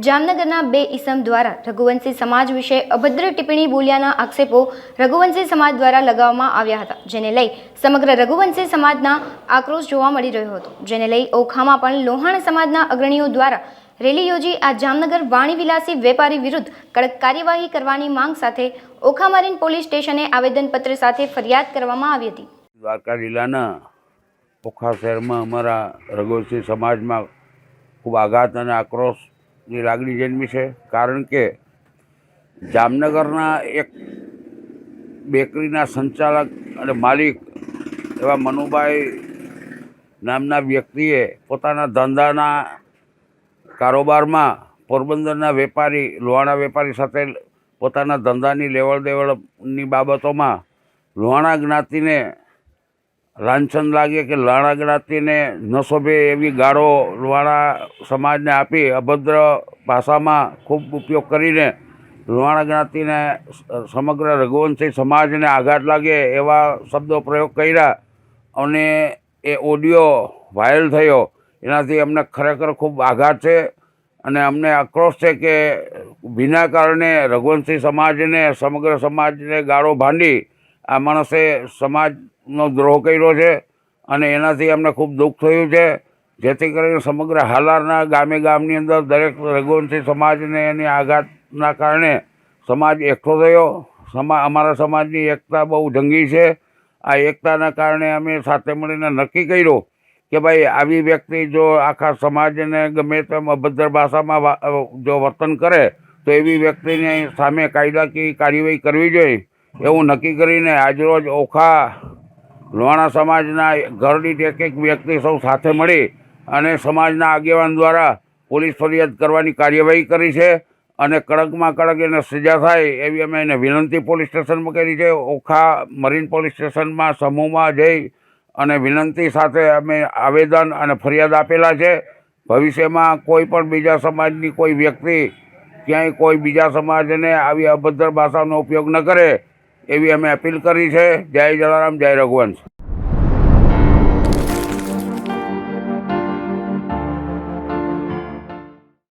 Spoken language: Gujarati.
જામનગરના બે ઈસમ દ્વારા રઘુવંશી સમાજ વિશે અભદ્ર ટિપ્પણી બોલ્યાના આક્ષેપો રઘુવંશી સમાજ દ્વારા લગાવવામાં આવ્યા હતા, જેને લઈ સમગ્ર રઘુવંશી સમાજના આક્રોશ જોવા મળી રહ્યો હતો. જેને લઈ ઓખામાં પણ લોહાણ સમાજના અગ્રણીઓ દ્વારા રેલી યોજી આ જામનગર વાણીવિલાસી વેપારી વિરુદ્ધ કડક કાર્યવાહી કરવાની માંગ સાથે ઓખા મરીન પોલીસ સ્ટેશને આવેદનપત્ર સાથે ફરિયાદ કરવામાં આવી હતી. દ્વારકા જિલ્લાના ઓખા શહેરમાં અમારા રઘુવંશી સમાજમાં ખૂબ આઘાત અને આક્રોશની લાગણી જન્મી છે. કારણ કે જામનગરના એક બેકરીના સંચાલક અને માલિક એવા મનુભાઈ નામના વ્યક્તિએ પોતાના ધંધાના કારોબારમાં પોરબંદરના વેપારી લોહાણા વેપારી સાથે પોતાના ધંધાની લેવડ દેવડની બાબતોમાં લોહાણા જ્ઞાતિને લાંછન લાગે કે લોહાણા જ્ઞાતિને ન શોભે એવી ગાળો લોહાણા સમાજને આપી અભદ્ર ભાષામાં ખૂબ ઉપયોગ કરીને લોહાણા જ્ઞાતિને સમગ્ર રઘુવંશી સમાજને આઘાત લાગે એવા શબ્દો પ્રયોગ કર્યા અને એ ઓડિયો વાયરલ થયો. એનાથી અમને ખરેખર ખૂબ આઘાત છે અને અમને આક્રોશ છે કે વિના કારણે રઘુવંશી સમાજને સમગ્ર સમાજને ગાળો ભાંડી આ માણસે સમાજનો દ્રોહ કર્યો છે અને એનાથી અમને ખૂબ દુઃખ થયું છે. જેથી કરીને સમગ્ર હાલારના ગામે ગામની અંદર દરેક રઘુવંશી સમાજને એની આઘાતના કારણે સમાજ એકઠો થયો. અમારા સમાજની એકતા બહુ જંગી છે. આ એકતાના કારણે અમે સાથે મળીને નક્કી કર્યું કે ભાઈ આવી વ્યક્તિ જો આખા સમાજને ગમે તેમ અભદ્ર ભાષામાં જો વર્તન કરે તો એવી વ્યક્તિની સામે કાયદાકીય કાર્યવાહી કરવી જોઈએ એવું નક્કી કરીને આજરોજ ઓખા લોહાણા સમાજના ઘર દીઠ એક વ્યક્તિ સૌ સાથે મળી અને સમાજના આગેવાન દ્વારા પોલીસ ફરિયાદ કરવાની કાર્યવાહી કરી છે અને કડકમાં કડક એને સજા થાય એવી અમે એને વિનંતી પોલીસ સ્ટેશનમાં કરી છે. ઓખા મરીન પોલીસ સ્ટેશનમાં સમૂહમાં જઈ અને વિનંતી સાથે અમે આવેદન અને ફરિયાદ આપેલા છે. ભવિષ્યમાં કોઈ પણ બીજા સમાજની કોઈ વ્યક્તિ ક્યાંય કોઈ બીજા સમાજને આવી અભદ્ર ભાષાનો ઉપયોગ ન કરે એવી અમે અપીલ કરી છે. જય જલારામ, જય રઘુવંશ.